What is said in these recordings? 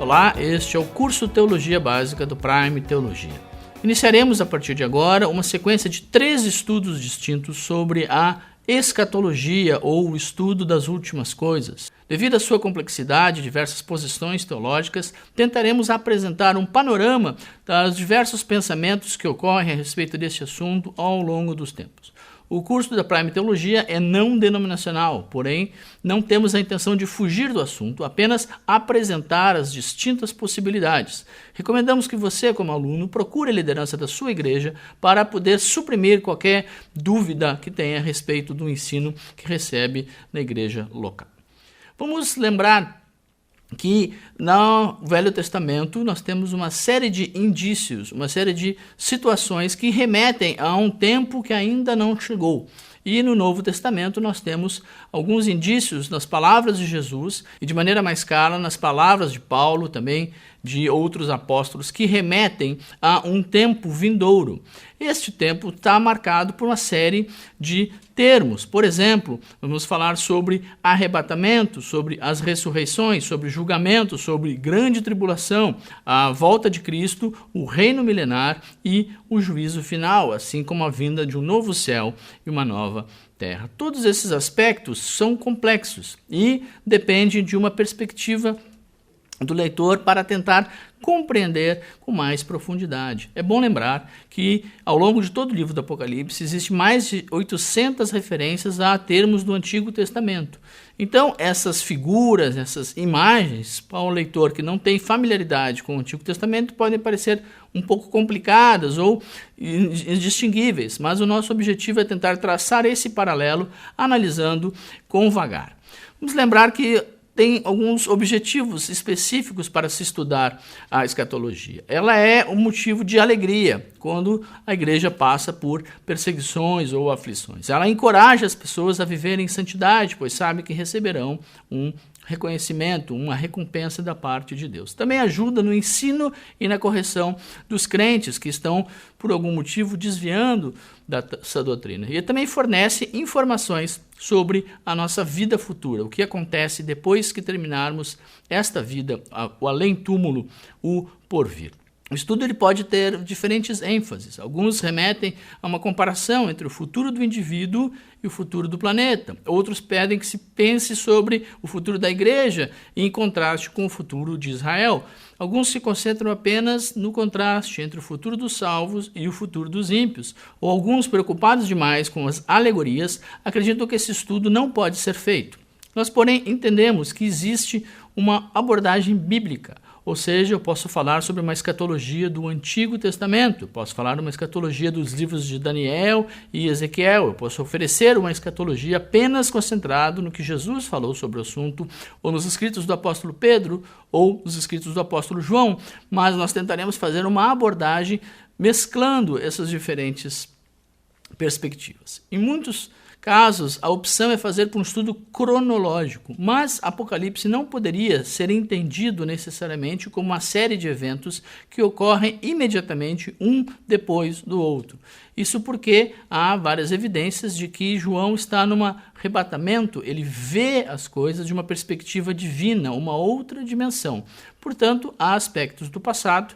Olá, este é o curso Teologia Básica do Prime Teologia. Iniciaremos a partir de agora uma sequência de 3 estudos distintos sobre a escatologia ou o estudo das últimas coisas. Devido à sua complexidade e diversas posições teológicas, tentaremos apresentar um panorama dos diversos pensamentos que ocorrem a respeito deste assunto ao longo dos tempos. O curso da Prime Teologia é não denominacional, porém, não temos a intenção de fugir do assunto, apenas apresentar as distintas possibilidades. Recomendamos que você, como aluno, procure a liderança da sua igreja para poder suprimir qualquer dúvida que tenha a respeito do ensino que recebe na igreja local. Vamos lembrar que no Velho Testamento nós temos uma série de indícios, uma série de situações que remetem a um tempo que ainda não chegou. E no Novo Testamento nós temos alguns indícios nas palavras de Jesus e de maneira mais clara nas palavras de Paulo, também de outros apóstolos, que remetem a um tempo vindouro. Este tempo está marcado por uma série de termos. Por exemplo, vamos falar sobre arrebatamento, sobre as ressurreições, sobre julgamento, sobre grande tribulação, a volta de Cristo, o reino milenar e o juízo final, assim como a vinda de um novo céu e uma nova terra. Todos esses aspectos são complexos e dependem de uma perspectiva do leitor para tentar compreender com mais profundidade. É bom lembrar que ao longo de todo o livro do Apocalipse existe mais de 800 referências a termos do Antigo Testamento. Então, essas figuras, essas imagens, para o leitor que não tem familiaridade com o Antigo Testamento, podem parecer um pouco complicadas ou indistinguíveis, mas o nosso objetivo é tentar traçar esse paralelo analisando com vagar. Vamos lembrar que tem alguns objetivos específicos para se estudar a escatologia. Ela é um motivo de alegria quando a igreja passa por perseguições ou aflições. Ela encoraja as pessoas a viverem em santidade, pois sabe que receberão um reconhecimento, uma recompensa da parte de Deus. Também ajuda no ensino e na correção dos crentes que estão, por algum motivo, desviando dessa doutrina. E também fornece informações sobre a nossa vida futura, o que acontece depois que terminarmos esta vida, o além-túmulo, o porvir. O estudo ele pode ter diferentes ênfases. Alguns remetem a uma comparação entre o futuro do indivíduo e o futuro do planeta. Outros pedem que se pense sobre o futuro da igreja em contraste com o futuro de Israel. Alguns se concentram apenas no contraste entre o futuro dos salvos e o futuro dos ímpios. Ou alguns, preocupados demais com as alegorias, acreditam que esse estudo não pode ser feito. Nós, porém, entendemos que existe uma abordagem bíblica. Ou seja, eu posso falar sobre uma escatologia do Antigo Testamento, posso falar uma escatologia dos livros de Daniel e Ezequiel, eu posso oferecer uma escatologia apenas concentrado no que Jesus falou sobre o assunto, ou nos escritos do apóstolo Pedro, ou nos escritos do apóstolo João, mas nós tentaremos fazer uma abordagem mesclando essas diferentes perspectivas. Em muitos casos, a opção é fazer por um estudo cronológico, mas Apocalipse não poderia ser entendido necessariamente como uma série de eventos que ocorrem imediatamente um depois do outro. Isso porque há várias evidências de que João está num arrebatamento, ele vê as coisas de uma perspectiva divina, uma outra dimensão. Portanto, há aspectos do passado,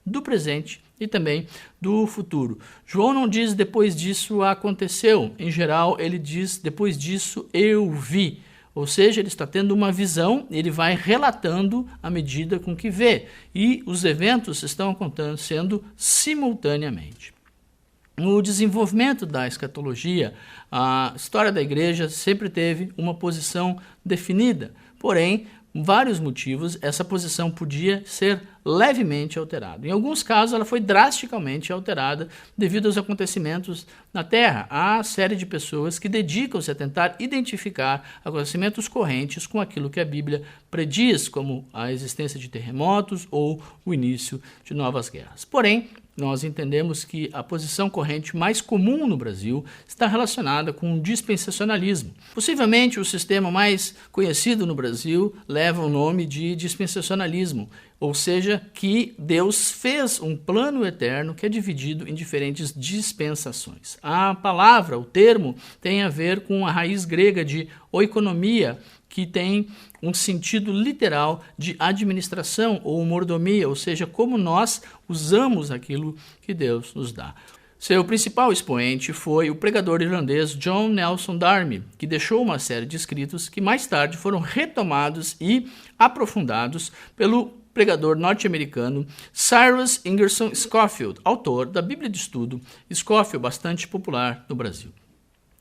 do presente e também do futuro. João não diz depois disso aconteceu. Em geral, ele diz depois disso eu vi. Ou seja, ele está tendo uma visão, ele vai relatando à medida com que vê. E os eventos estão acontecendo simultaneamente. No desenvolvimento da escatologia, a história da igreja sempre teve uma posição definida. Porém, vários motivos, essa posição podia ser levemente alterada. Em alguns casos, ela foi drasticamente alterada devido aos acontecimentos na Terra. Há série de pessoas que dedicam-se a tentar identificar acontecimentos correntes com aquilo que a Bíblia prediz, como a existência de terremotos ou o início de novas guerras. Porém, nós entendemos que a posição corrente mais comum no Brasil está relacionada com o dispensacionalismo. Possivelmente o sistema mais conhecido no Brasil leva o nome de dispensacionalismo, ou seja, que Deus fez um plano eterno que é dividido em diferentes dispensações. A palavra, o termo, tem a ver com a raiz grega de oikonomia, que tem um sentido literal de administração ou mordomia, ou seja, como nós usamos aquilo que Deus nos dá. Seu principal expoente foi o pregador irlandês John Nelson Darby, que deixou uma série de escritos que mais tarde foram retomados e aprofundados pelo pregador norte-americano Cyrus Ingerson Scofield, autor da Bíblia de Estudo Scofield, bastante popular no Brasil.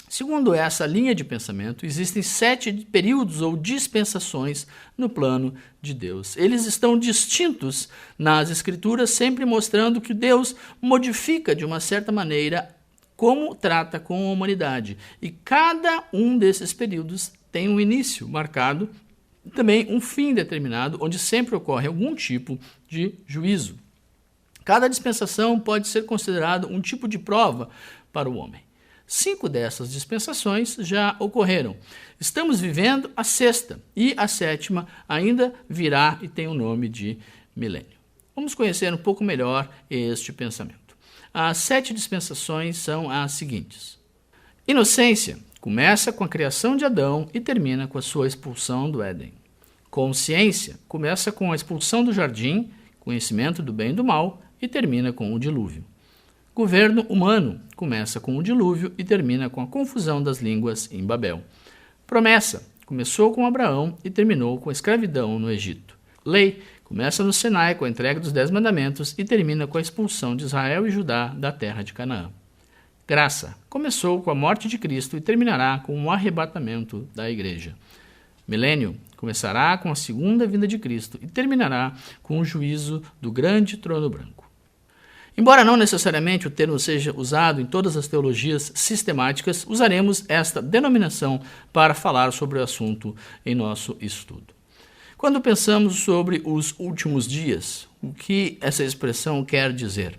Segundo essa linha de pensamento, existem 7 períodos ou dispensações no plano de Deus. Eles estão distintos nas Escrituras, sempre mostrando que Deus modifica de uma certa maneira como trata com a humanidade. E cada um desses períodos tem um início marcado, também um fim determinado, onde sempre ocorre algum tipo de juízo. Cada dispensação pode ser considerado um tipo de prova para o homem. 5 dessas dispensações já ocorreram. Estamos vivendo a 6ª e a 7ª ainda virá e tem o nome de milênio. Vamos conhecer um pouco melhor este pensamento. As 7 dispensações são as seguintes. Inocência começa com a criação de Adão e termina com a sua expulsão do Éden. Consciência começa com a expulsão do jardim, conhecimento do bem e do mal, e termina com o dilúvio. Governo humano começa com o dilúvio e termina com a confusão das línguas em Babel. Promessa começou com Abraão e terminou com a escravidão no Egito. Lei começa no Sinai com a entrega dos 10 mandamentos e termina com a expulsão de Israel e Judá da terra de Canaã. Graça começou com a morte de Cristo e terminará com o arrebatamento da igreja. Milênio começará com a segunda vinda de Cristo e terminará com o juízo do grande trono branco. Embora não necessariamente o termo seja usado em todas as teologias sistemáticas, usaremos esta denominação para falar sobre o assunto em nosso estudo. Quando pensamos sobre os últimos dias, o que essa expressão quer dizer?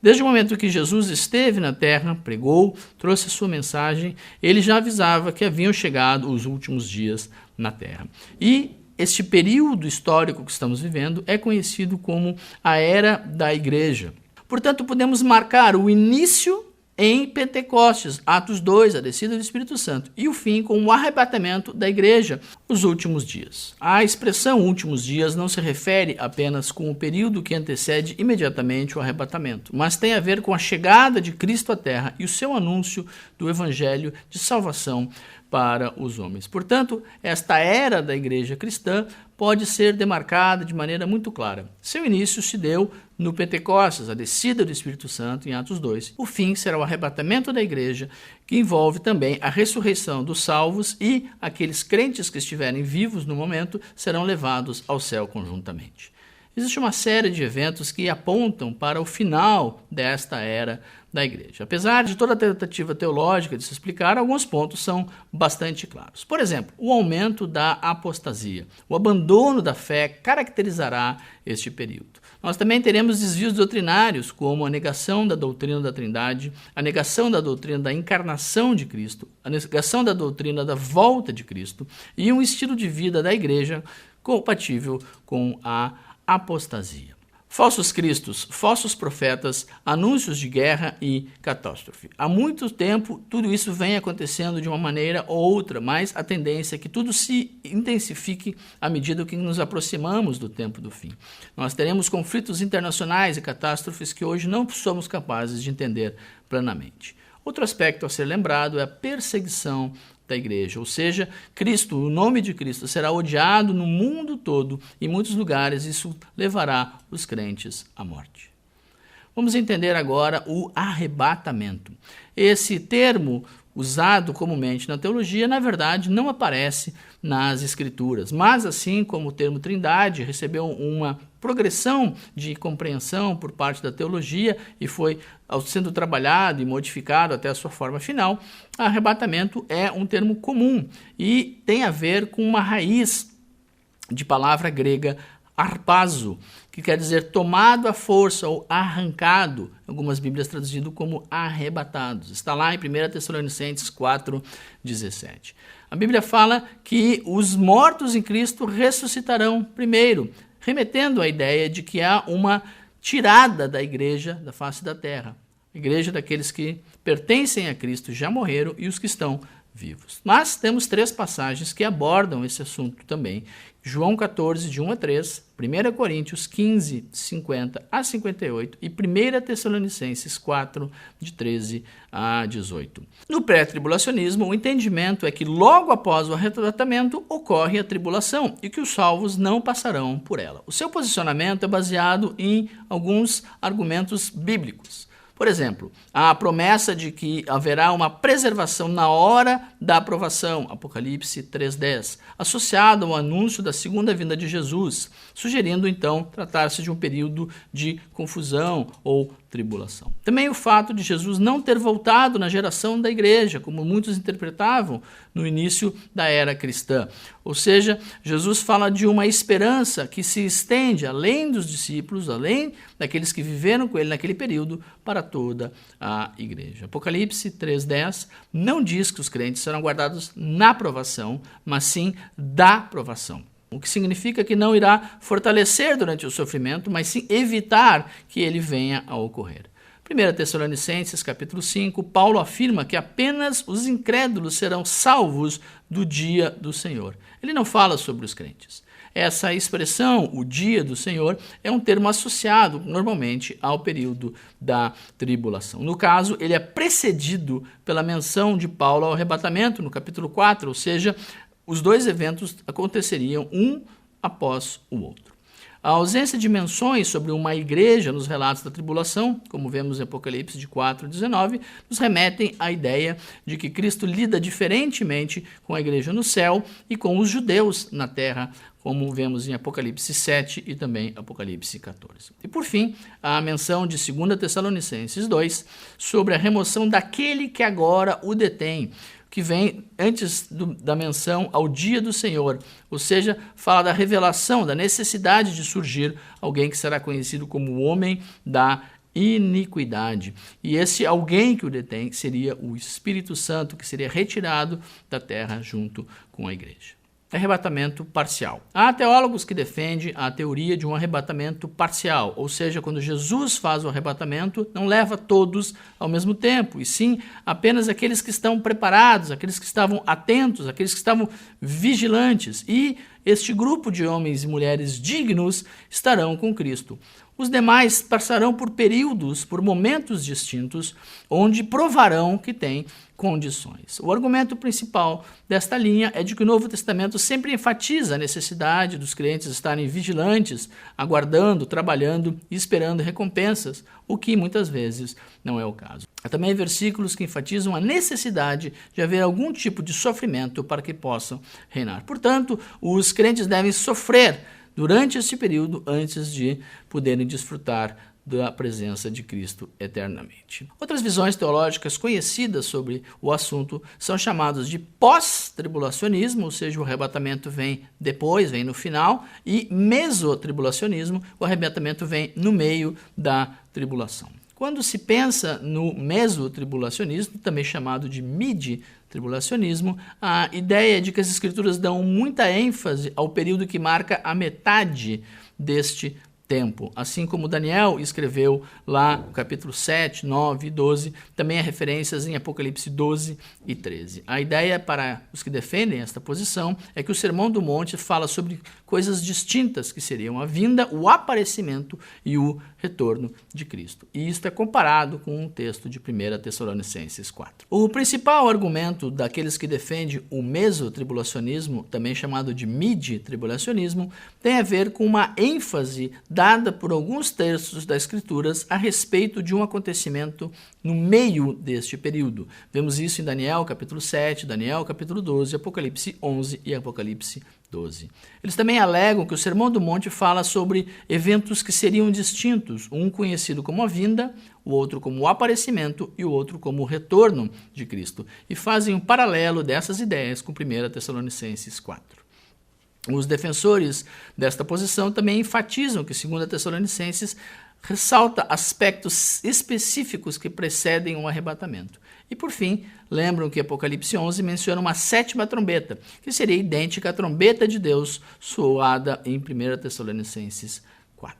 Desde o momento que Jesus esteve na terra, pregou, trouxe a sua mensagem, ele já avisava que haviam chegado os últimos dias na terra. E este período histórico que estamos vivendo é conhecido como a Era da Igreja. Portanto, podemos marcar o início em Pentecostes, Atos 2, a descida do Espírito Santo, e o fim com o arrebatamento da igreja, os últimos dias. A expressão últimos dias não se refere apenas com o período que antecede imediatamente o arrebatamento, mas tem a ver com a chegada de Cristo à terra e o seu anúncio do evangelho de salvação para os homens. Portanto, esta era da igreja cristã pode ser demarcada de maneira muito clara. Seu início se deu no Pentecostes, a descida do Espírito Santo em Atos 2. O fim será o arrebatamento da igreja, que envolve também a ressurreição dos salvos e aqueles crentes que estiverem vivos no momento serão levados ao céu conjuntamente. Existe uma série de eventos que apontam para o final desta era da igreja. Apesar de toda a tentativa teológica de se explicar, alguns pontos são bastante claros. Por exemplo, o aumento da apostasia. O abandono da fé caracterizará este período. Nós também teremos desvios doutrinários, como a negação da doutrina da Trindade, a negação da doutrina da encarnação de Cristo, a negação da doutrina da volta de Cristo e um estilo de vida da igreja compatível com a apostasia. Falsos cristos, falsos profetas, anúncios de guerra e catástrofe. Há muito tempo tudo isso vem acontecendo de uma maneira ou outra, mas a tendência é que tudo se intensifique à medida que nos aproximamos do tempo do fim. Nós teremos conflitos internacionais e catástrofes que hoje não somos capazes de entender plenamente. Outro aspecto a ser lembrado é a perseguição da igreja, ou seja, Cristo, o nome de Cristo será odiado no mundo todo, em muitos lugares isso levará os crentes à morte. Vamos entender agora o arrebatamento. Esse termo usado comumente na teologia, na verdade, não aparece nas Escrituras, mas assim como o termo Trindade recebeu uma progressão de compreensão por parte da teologia e foi sendo trabalhado e modificado até a sua forma final, arrebatamento é um termo comum e tem a ver com uma raiz de palavra grega harpazo, que quer dizer tomado à força ou arrancado, algumas Bíblias traduzido como arrebatados. Está lá em 1 Tessalonicenses 4:17. A Bíblia fala que os mortos em Cristo ressuscitarão primeiro, remetendo à ideia de que há uma tirada da igreja da face da terra. A igreja daqueles que pertencem a Cristo já morreram e os que estão vivos. Mas temos 3 passagens que abordam esse assunto também. João 14, de 1 a 3, 1 Coríntios 15, 50 a 58 e 1 Tessalonicenses 4, de 13 a 18. No pré-tribulacionismo, o entendimento é que logo após o arrebatamento ocorre a tribulação e que os salvos não passarão por ela. O seu posicionamento é baseado em alguns argumentos bíblicos. Por exemplo, a promessa de que haverá uma preservação na hora da aprovação, Apocalipse 3:10, associado ao anúncio da segunda vinda de Jesus, sugerindo então tratar-se de um período de confusão ou tribulação. Também o fato de Jesus não ter voltado na geração da igreja, como muitos interpretavam no início da era cristã. Ou seja, Jesus fala de uma esperança que se estende além dos discípulos, além daqueles que viveram com ele naquele período, para toda a igreja. Apocalipse 3:10 não diz que os crentes serão guardados na provação, mas sim da provação. O que significa que não irá fortalecer durante o sofrimento, mas sim evitar que ele venha a ocorrer. 1 Tessalonicenses, capítulo 5, Paulo afirma que apenas os incrédulos serão salvos do dia do Senhor. Ele não fala sobre os crentes. Essa expressão, o dia do Senhor, é um termo associado normalmente ao período da tribulação. No caso, ele é precedido pela menção de Paulo ao arrebatamento, no capítulo 4, ou seja, os 2 eventos aconteceriam um após o outro. A ausência de menções sobre uma igreja nos relatos da tribulação, como vemos em Apocalipse de 4:19, nos remetem à ideia de que Cristo lida diferentemente com a igreja no céu e com os judeus na terra, como vemos em Apocalipse 7 e também Apocalipse 14. E por fim, a menção de 2 Tessalonicenses 2 sobre a remoção daquele que agora o detém, que vem antes da menção ao dia do Senhor, ou seja, fala da revelação, da necessidade de surgir alguém que será conhecido como o homem da iniquidade. E esse alguém que o detém seria o Espírito Santo, que seria retirado da terra junto com a igreja. Arrebatamento parcial. Há teólogos que defendem a teoria de um arrebatamento parcial, ou seja, quando Jesus faz o arrebatamento, não leva todos ao mesmo tempo, e sim apenas aqueles que estão preparados, aqueles que estavam atentos, aqueles que estavam vigilantes, e este grupo de homens e mulheres dignos estarão com Cristo. Os demais passarão por períodos, por momentos distintos, onde provarão que têm condições. O argumento principal desta linha é de que o Novo Testamento sempre enfatiza a necessidade dos crentes estarem vigilantes, aguardando, trabalhando e esperando recompensas, o que muitas vezes não é o caso. Há também versículos que enfatizam a necessidade de haver algum tipo de sofrimento para que possam reinar. Portanto, os crentes devem sofrer durante esse período antes de poderem desfrutar da presença de Cristo eternamente. Outras visões teológicas conhecidas sobre o assunto são chamadas de pós-tribulacionismo, ou seja, o arrebatamento vem depois, vem no final, e mesotribulacionismo, o arrebatamento vem no meio da tribulação. Quando se pensa no mesotribulacionismo, também chamado de mid-tribulacionismo, a ideia é de que as escrituras dão muita ênfase ao período que marca a metade deste tempo. Assim como Daniel escreveu lá no capítulo 7, 9 e 12, também há referências em Apocalipse 12 e 13. A ideia para os que defendem esta posição é que o Sermão do Monte fala sobre coisas distintas, que seriam a vinda, o aparecimento e o retorno de Cristo. E isto é comparado com um texto de 1 Tessalonicenses 4. O principal argumento daqueles que defendem o mesotribulacionismo, também chamado de mid-tribulacionismo, tem a ver com uma ênfase dada por alguns textos das Escrituras a respeito de um acontecimento no meio deste período. Vemos isso em Daniel, capítulo 7, Daniel, capítulo 12, Apocalipse 11 e Apocalipse 12. Eles também alegam que o Sermão do Monte fala sobre eventos que seriam distintos, um conhecido como a vinda, o outro como o aparecimento e o outro como o retorno de Cristo, e fazem um paralelo dessas ideias com 1 Tessalonicenses 4. Os defensores desta posição também enfatizam que 2 Tessalonicenses ressalta aspectos específicos que precedem um arrebatamento. E, por fim, lembram que Apocalipse 11 menciona uma 7ª trombeta, que seria idêntica à trombeta de Deus soada em 1 Tessalonicenses 4.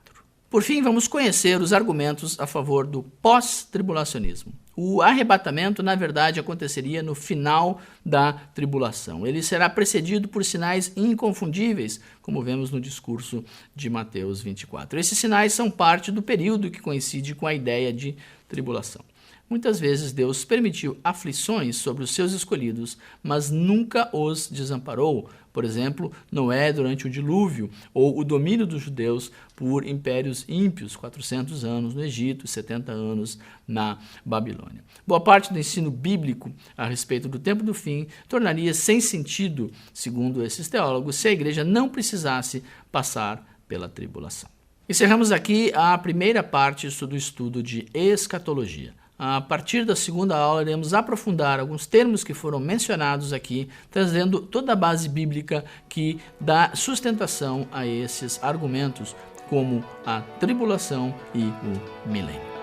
Por fim, vamos conhecer os argumentos a favor do pós-tribulacionismo. O arrebatamento, na verdade, aconteceria no final da tribulação. Ele será precedido por sinais inconfundíveis, como vemos no discurso de Mateus 24. Esses sinais são parte do período que coincide com a ideia de tribulação. Muitas vezes Deus permitiu aflições sobre os seus escolhidos, mas nunca os desamparou. Por exemplo, Noé durante o dilúvio, ou o domínio dos judeus por impérios ímpios, 400 anos no Egito, 70 anos na Babilônia. Boa parte do ensino bíblico a respeito do tempo do fim tornaria sem sentido, segundo esses teólogos, se a igreja não precisasse passar pela tribulação. Encerramos aqui a primeira parte do estudo de escatologia. A partir da segunda aula, iremos aprofundar alguns termos que foram mencionados aqui, trazendo toda a base bíblica que dá sustentação a esses argumentos, como a tribulação e o milênio.